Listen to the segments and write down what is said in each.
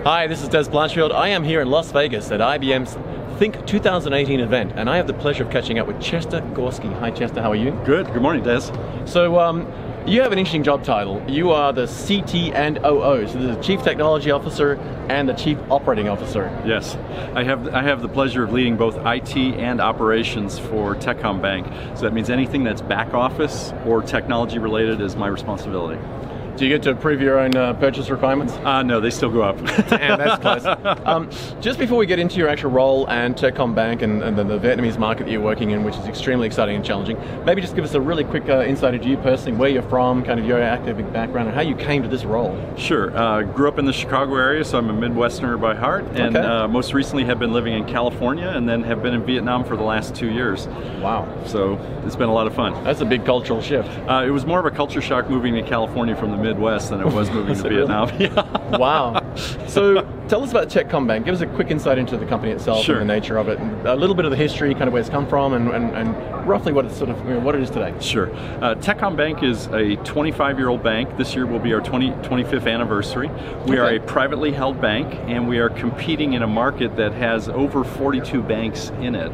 Hi, this is Des Blanchfield. I am here in Las Vegas at IBM's Think 2018 event, and I have the pleasure of catching up with Chester Gorski. Hi Chester, how are you? Good morning, Des. So you have an interesting job title. You are the CT&OO, so the Chief Technology Officer and the Chief Operating Officer. Yes, I have the pleasure of leading both IT and operations for Techcombank. So that means anything that's back office or technology related is my responsibility. Do you get to approve your own purchase requirements? No, they still go up. Damn, that's close. Just before we get into your actual role and Techcombank and the Vietnamese market that you're working in, which is extremely exciting and challenging, maybe just give us a really quick insight into you personally, where you're from, kind of your academic background, and how you came to this role. Sure. Grew up in the Chicago area, so I'm a Midwesterner by heart, and most recently have been living in California, and then have been in Vietnam for the last 2 years. Wow. So it's been a lot of fun. That's a big cultural shift. It was more of a culture shock moving to California from the Midwest than it was moving to Vietnam. Really? Yeah. Wow. So tell us about Techcombank. Give us a quick insight into the company itself. Sure. And the nature of it, and a little bit of the history, kind of where it's come from, and roughly what it's sort of what it is today. Sure. Techcombank is a 25-year-old bank. This year will be our 25th anniversary. We are a privately held bank, and we are competing in a market that has over 42 banks in it.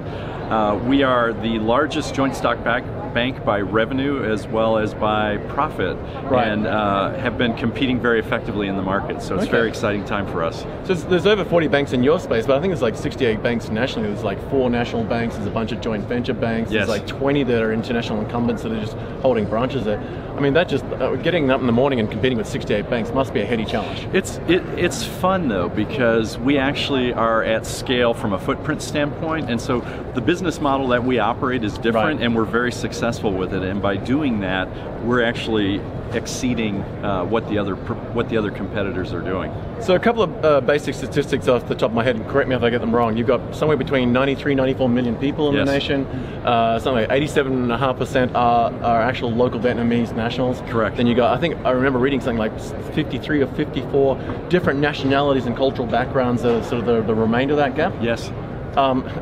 We are the largest joint stock bank by revenue as well as by profit, and have been competing very effectively in the market. So it's a very exciting time for us. So there's over 40 banks in your space, but I think there's like 68 banks nationally. There's like 4 national banks, there's a bunch of joint venture banks, there's like 20 that are international incumbents that are just holding branches there. I mean, that just, getting up in the morning and competing with 68 banks must be a heady challenge. It's fun though, because we actually are at scale from a footprint standpoint, and so the business model that we operate is different, and we're very successful with it, and by doing that, we're actually exceeding what the other competitors are doing. So a couple of basic statistics off the top of my head, and correct me if I get them wrong. You've got somewhere between 93, 94 million people in the nation. Something like 87.5% are actual local Vietnamese nationals. Correct. Then you got, I think I remember reading something like 53 or 54 different nationalities and cultural backgrounds that are sort of the remainder of that gap. Yes.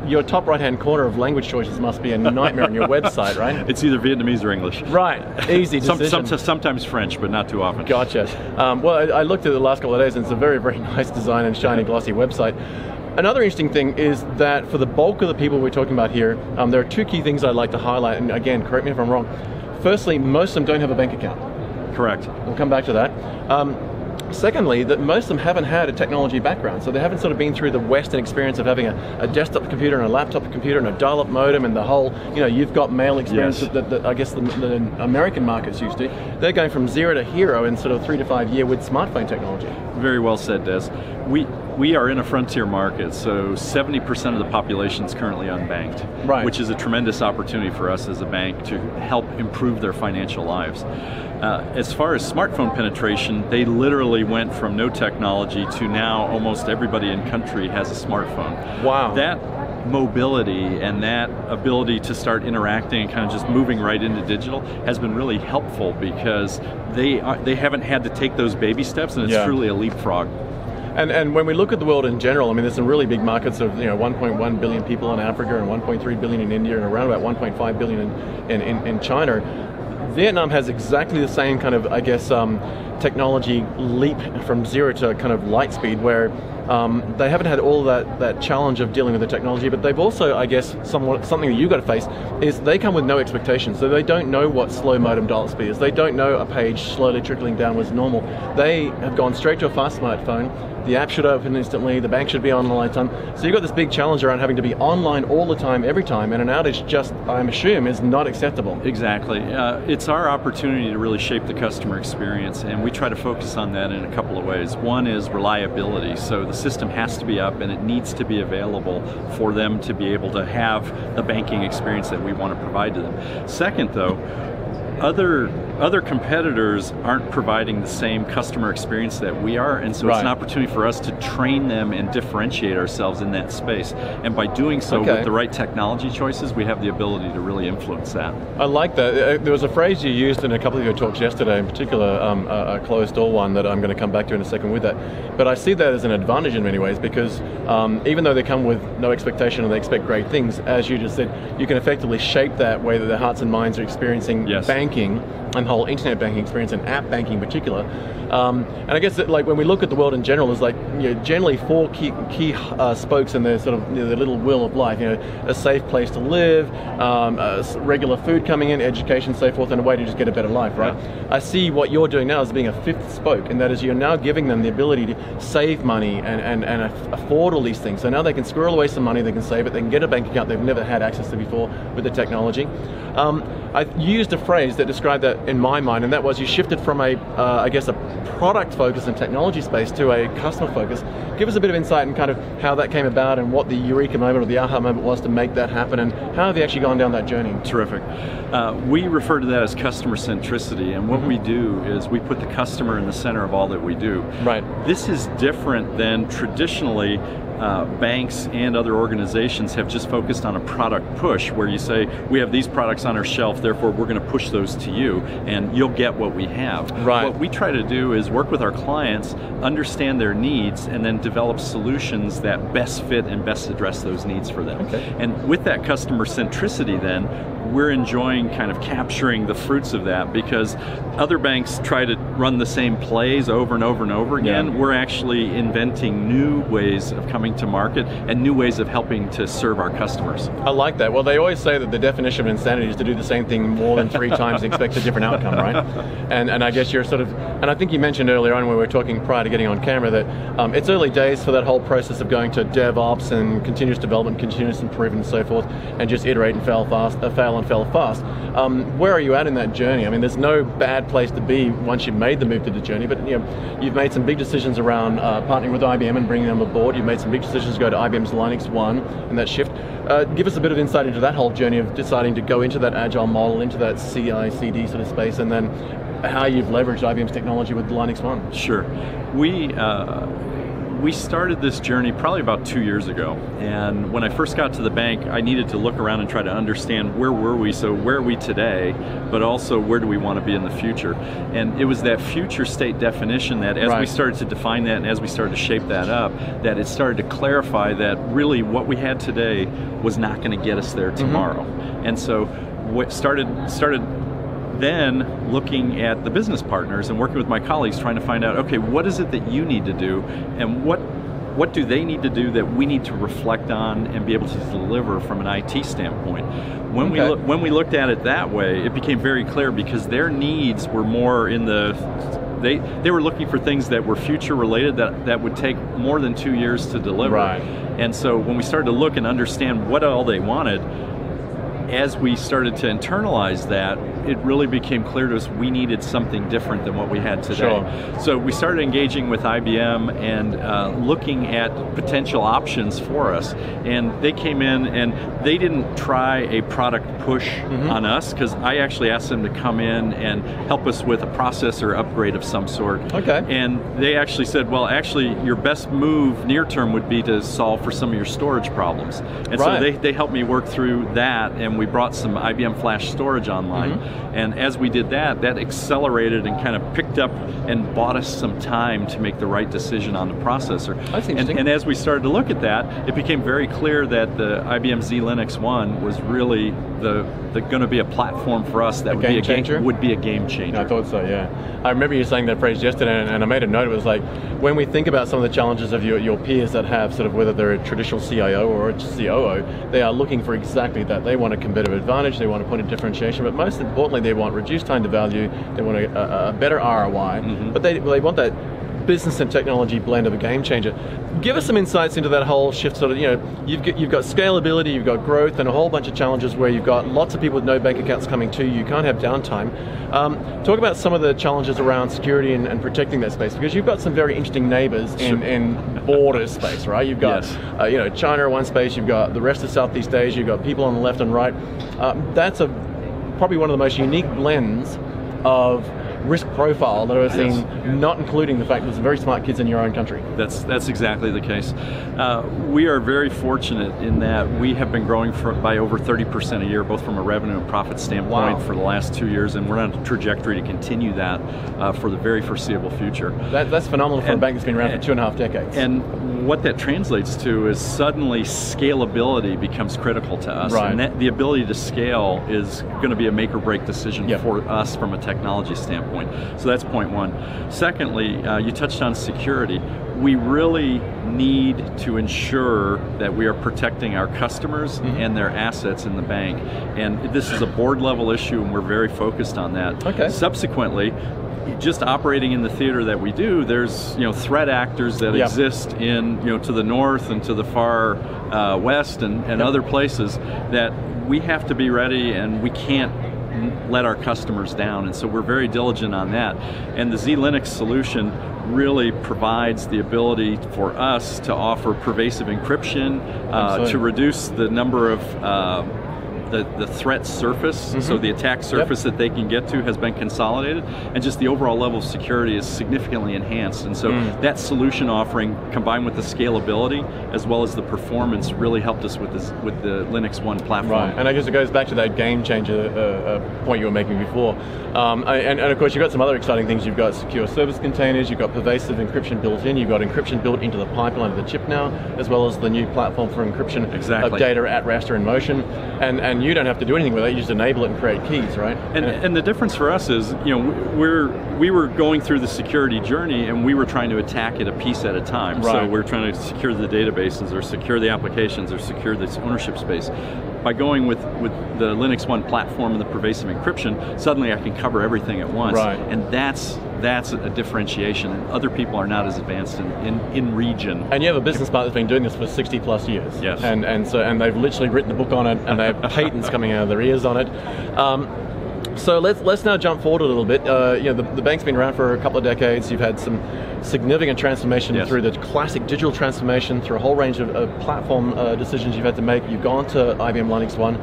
Your top right-hand corner of language choices must be a nightmare on your website, right? It's either Vietnamese or English. Right, easy decision. Sometimes French, but not too often. Gotcha. Well, I looked at it the last couple of days, and it's a very, very nice design and shiny, glossy website. Another interesting thing is that for the bulk of the people we're talking about here, there are 2 key things I'd like to highlight, and again, correct me if I'm wrong. Firstly, most of them don't have a bank account. Correct. We'll come back to that. Secondly, that most of them haven't had a technology background, so they haven't sort of been through the Western experience of having a desktop computer and a laptop computer and a dial-up modem and the whole, you've got mail experience that I guess the American market's used to. They're going from zero to hero in sort of 3 to 5 years with smartphone technology. Very well said, Des. We are in a frontier market, so 70% of the population is currently unbanked, which is a tremendous opportunity for us as a bank to help improve their financial lives. As far as smartphone penetration, they literally went from no technology to now almost everybody in country has a smartphone. Wow. That mobility and that ability to start interacting and kind of just moving right into digital has been really helpful, because they haven't had to take those baby steps, and it's truly a leapfrog. And when we look at the world in general, I mean, there's some really big markets of 1.1 billion people in Africa and 1.3 billion in India and around about 1.5 billion in China. Vietnam has exactly the same kind of, I guess, technology leap from zero to kind of light speed, where they haven't had all that challenge of dealing with the technology, but they've also, I guess, something that you've got to face is they come with no expectations. So they don't know what slow modem dial speed is. They don't know a page slowly trickling down was normal. They have gone straight to a fast smartphone. The app should open instantly, the bank should be on all the time. So you've got this big challenge around having to be online all the time, every time, and an outage just, I assume, is not acceptable. Exactly. It's our opportunity to really shape the customer experience, and we try to focus on that in a couple of ways. One is reliability, so the system has to be up and it needs to be available for them to be able to have the banking experience that we want to provide to them. Second, though, other competitors aren't providing the same customer experience that we are, and so it's an opportunity for us to train them and differentiate ourselves in that space. And by doing so with the right technology choices, we have the ability to really influence that. I like that. There was a phrase you used in a couple of your talks yesterday, in particular a closed door one that I'm going to come back to in a second with that. But I see that as an advantage in many ways, because even though they come with no expectation and they expect great things, as you just said, you can effectively shape that way that their hearts and minds are experiencing banking, and the whole internet banking experience and app banking in particular. And I guess that, like, when we look at the world in general, there's like, generally four key spokes in their sort of their little wheel of life. A safe place to live, regular food coming in, education, so forth, and a way to just get a better life, right? Yeah. I see what you're doing now as being a fifth spoke, and that is you're now giving them the ability to save money and afford all these things. So now they can squirrel away some money, they can save it, they can get a bank account they've never had access to before with the technology. I used a phrase that described that in my mind, and that was you shifted from I guess a product focus and technology space to a customer focus. Give us a bit of insight in kind of how that came about and what the eureka moment or the aha moment was to make that happen, and how have you actually gone down that journey? Terrific. We refer to that as customer centricity, and what we do is we put the customer in the center of all that we do. Right. This is different than traditionally banks and other organizations have just focused on a product push, where you say, we have these products on our shelf, therefore we're going to push those to you, and you'll get what we have. Right. What we try to do is work with our clients, understand their needs, and then develop solutions that best fit and best address those needs for them. Okay. And with that customer centricity then, we're enjoying kind of capturing the fruits of that, because other banks try to run the same plays over and over and over again. Yeah. We're actually inventing new ways of coming to market and new ways of helping to serve our customers. I like that. Well, they always say that the definition of insanity is to do the same thing more than 3 times and expect a different outcome, right? And I guess you're sort of, and I think you mentioned earlier on when we were talking prior to getting on camera that it's early days for that whole process of going to DevOps and continuous development, continuous improvement and so forth, and just iterate and fail fast. Where are you at in that journey? I mean, there's no bad place to be once you've made the move to the journey, but you've made some big decisions around partnering with IBM and bringing them aboard. You've made some big decisions to go to IBM's LinuxOne and that shift. Give us a bit of insight into that whole journey of deciding to go into that agile model, into that CI/CD sort of space, and then how you've leveraged IBM's technology with LinuxOne. Sure. We started this journey probably about 2 years ago, and when I first got to the bank, I needed to look around and try to understand where were we, so where are we today, but also where do we want to be in the future. And it was that future state definition that as we started to define that and as we started to shape that up, that it started to clarify that really what we had today was not going to get us there tomorrow. And so what started then looking at the business partners and working with my colleagues, trying to find out, okay, what is it that you need to do, and what do they need to do that we need to reflect on and be able to deliver from an IT standpoint. When we looked at it that way, it became very clear, because their needs were more in the, they were looking for things that were future related that would take more than 2 years to deliver. Right. And so when we started to look and understand what all they wanted, as we started to internalize that, it really became clear to us we needed something different than what we had today. Sure. So we started engaging with IBM and looking at potential options for us. And they came in and they didn't try a product push on us, because I actually asked them to come in and help us with a processor upgrade of some sort. Okay. And they actually said, well, actually, your best move near term would be to solve for some of your storage problems. And so they helped me work through that, and we brought some IBM flash storage online. And as we did that, that accelerated and kind of picked up and bought us some time to make the right decision on the processor. That's interesting. And as we started to look at that, it became very clear that the IBM ZLinuxOne was really going to be a platform for us that would be a game changer. I thought so, yeah. I remember you saying that phrase yesterday, and I made a note. It was like, when we think about some of the challenges of your peers that have sort of, whether they're a traditional CIO or a COO, they are looking for exactly that. They want a competitive advantage, they want a point of differentiation, but most importantly, they want reduced time to value, they want a better ROI, but they want that business and technology blend of a game changer. Give us some insights into that whole shift. Sort of, you've got scalability, you've got growth, and a whole bunch of challenges where you've got lots of people with no bank accounts coming to you. You can't have downtime. Talk about some of the challenges around security and protecting that space, because you've got some very interesting neighbors in border space, right? You've got China in one space, you've got the rest of Southeast Asia, you've got people on the left and right. That's probably one of the most unique blends of risk profile that I've seen, not including the fact that there's very smart kids in your own country. That's exactly the case. We are very fortunate in that we have been growing by over 30% a year, both from a revenue and profit standpoint for the last 2 years, and we're on a trajectory to continue that for the very foreseeable future. That's phenomenal for a bank that's been around for 2.5 decades. And what that translates to is suddenly scalability becomes critical to us. Right. And the ability to scale is going to be a make or break decision for us from a technology standpoint. So that's point one. Secondly, you touched on security. We really need to ensure that we are protecting our customers and their assets in the bank. And this is a board level issue, and we're very focused on that. Okay. Subsequently, just operating in the theater that we do, there's threat actors that exist in to the north and to the far west and other places that we have to be ready, and we can't let our customers down. And so we're very diligent on that. And the Z-Linux solution really provides the ability for us to offer pervasive encryption, to reduce the number of the threat surface, so the attack surface that they can get to has been consolidated, and just the overall level of security is significantly enhanced. And so that solution offering, combined with the scalability as well as the performance, really helped us with the LinuxOne platform. Right, and I guess it goes back to that game changer point you were making before. And of course you've got some other exciting things. You've got secure service containers, you've got pervasive encryption built in, you've got encryption built into the pipeline of the chip now, as well as the new platform for encryption of data at rest or in motion. And you don't have to do anything with it, you just enable it and create keys, right? And the difference for us is, we were going through the security journey, and we were trying to attack it a piece at a time. Right. So we're trying to secure the databases, or secure the applications, or secure this ownership space. By going with the LinuxOne platform and the pervasive encryption, suddenly I can cover everything at once. Right. And that's a differentiation. Other people are not as advanced in region. And you have a business partner that's been doing this for 60 plus years. Yes. And they've literally written a book on it, and they have patents coming out of their ears on it. So let's now jump forward a little bit. The bank's been around for a couple of decades. You've had some significant transformation through the classic digital transformation, through a whole range of platform decisions you've had to make. You've gone to IBM LinuxOne.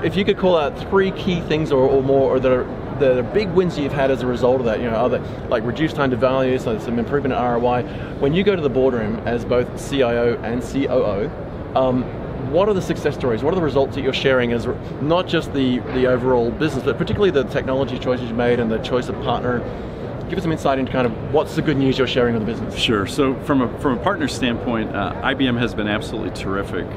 If you could call out three key things or more, or that are the big wins you've had as a result of that, are they like reduced time to value, so some improvement in ROI. When you go to the boardroom as both CIO and COO, what are the success stories? What are the results that you're sharing as not just the overall business, but particularly the technology choices you made and the choice of partner? Give us some insight into kind of what's the good news you're sharing with the business. Sure. So from a partner standpoint, IBM has been absolutely terrific.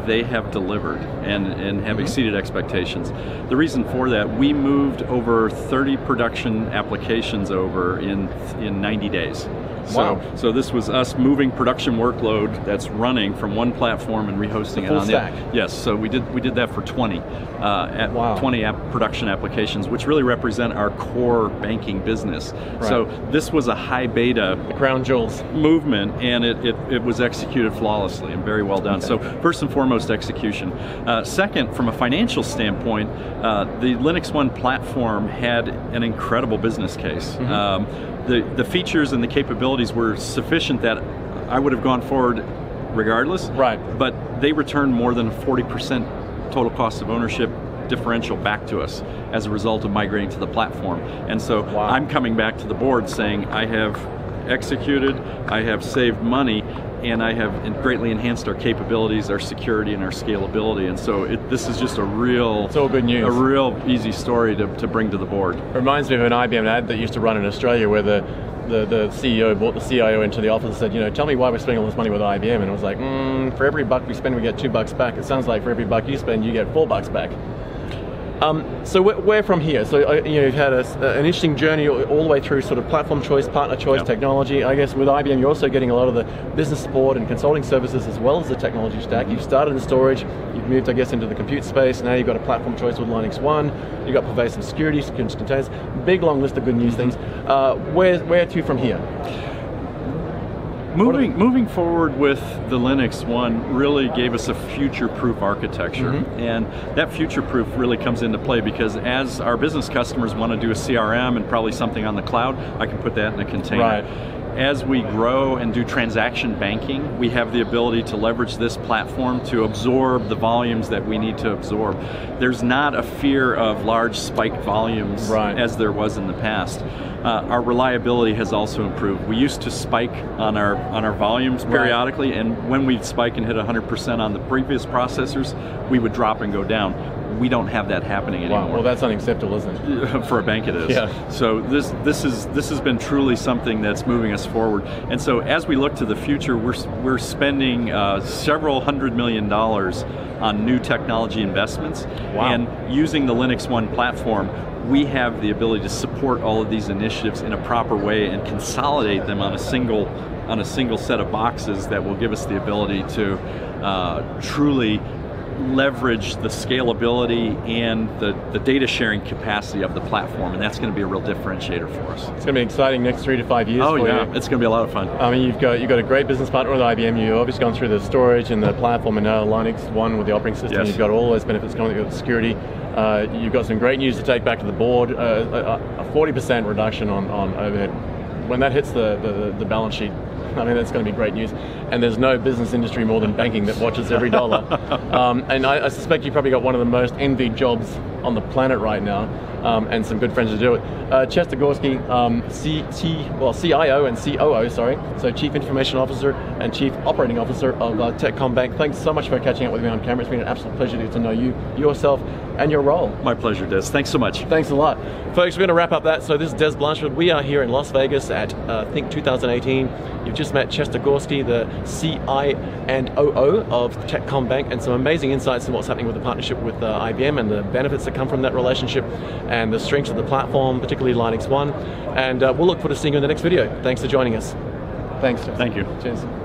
They have delivered and have exceeded expectations. The reason for that, we moved over 30 production applications over in 90 days. So this was us moving production workload that's running from one platform and rehosting it on the other. Yes, so we did that for 20 production applications, which really represent our core banking business. Right. So this was a high beta, the crown jewels movement, and it was executed flawlessly and very well done. Okay. So first and foremost, execution. Second, from a financial standpoint, the LinuxOne platform had an incredible business case. The features and the capabilities were sufficient that I would have gone forward regardless. Right. But they returned more than a 40% total cost of ownership differential back to us as a result of migrating to the platform. And so I'm coming back to the board saying I have executed, I have saved money, and I have greatly enhanced our capabilities, our security, and our scalability. And so this is just it's all good news. A real easy story to bring to the board. It reminds me of an IBM ad that used to run in Australia where the CEO brought the CIO into the office and said, tell me why we're spending all this money with IBM. And it was like, for every buck we spend, we get $2 back. It sounds like for every buck you spend, you get $4 back. So where from here? So you've had an interesting journey all the way through sort of platform choice, partner choice, technology. I guess with IBM you're also getting a lot of the business support and consulting services as well as the technology stack. You've started in storage, you've moved I guess into the compute space, now you've got a platform choice with LinuxOne, you've got pervasive security, containers, big long list of good news things. Where to from here? Moving forward with the LinuxOne really gave us a future-proof architecture, and that future-proof really comes into play because as our business customers want to do a CRM and probably something on the cloud, I can put that in a container. Right. As we grow and do transaction banking, we have the ability to leverage this platform to absorb the volumes that we need to absorb. There's not a fear of large spike volumes as there was in the past. Our reliability has also improved. We used to spike on our volumes periodically, and when we'd spike and hit 100% on the previous processors, we would drop and go down. We don't have that happening anymore. Wow, well that's unacceptable, isn't it? For a bank it is. Yeah. So this has been truly something that's moving us forward. And so as we look to the future, we're spending several $100 million on new technology investments. Wow. And using the LinuxOne platform, we have the ability to support all of these initiatives in a proper way and consolidate them on a single set of boxes that will give us the ability to truly leverage the scalability and the data sharing capacity of the platform, and that's going to be a real differentiator for us. It's going to be exciting next 3 to 5 years for you. It's going to be a lot of fun. I mean, you've got a great business partner with IBM. You've obviously gone through the storage and the platform, and now LinuxOne with the operating system. Yes. You've got all those benefits coming. You've got the security. You've got some great news to take back to the board. A 40% reduction on overhead. When that hits the balance sheet, I mean, that's going to be great news. And there's no business industry more than banking that watches every dollar. And I suspect you've probably got one of the most envied jobs on the planet right now, and some good friends to do it. Chester Gorski, CIO and COO, sorry. So Chief Information Officer and Chief Operating Officer of Techcombank. Thanks so much for catching up with me on camera. It's been an absolute pleasure to get to know you, yourself, and your role. My pleasure, Des. Thanks so much. Thanks a lot. Folks, we're going to wrap up that. So this is Des Blanchard. We are here in Las Vegas at Think 2018. You've just met Chester Gorski, the CTO of Techcombank, and some amazing insights in what's happening with the partnership with IBM and the benefits that come from that relationship and the strengths of the platform, particularly LinuxOne. And we'll look forward to seeing you in the next video. Thanks for joining us. Thanks, Chester. Thank you. Cheers.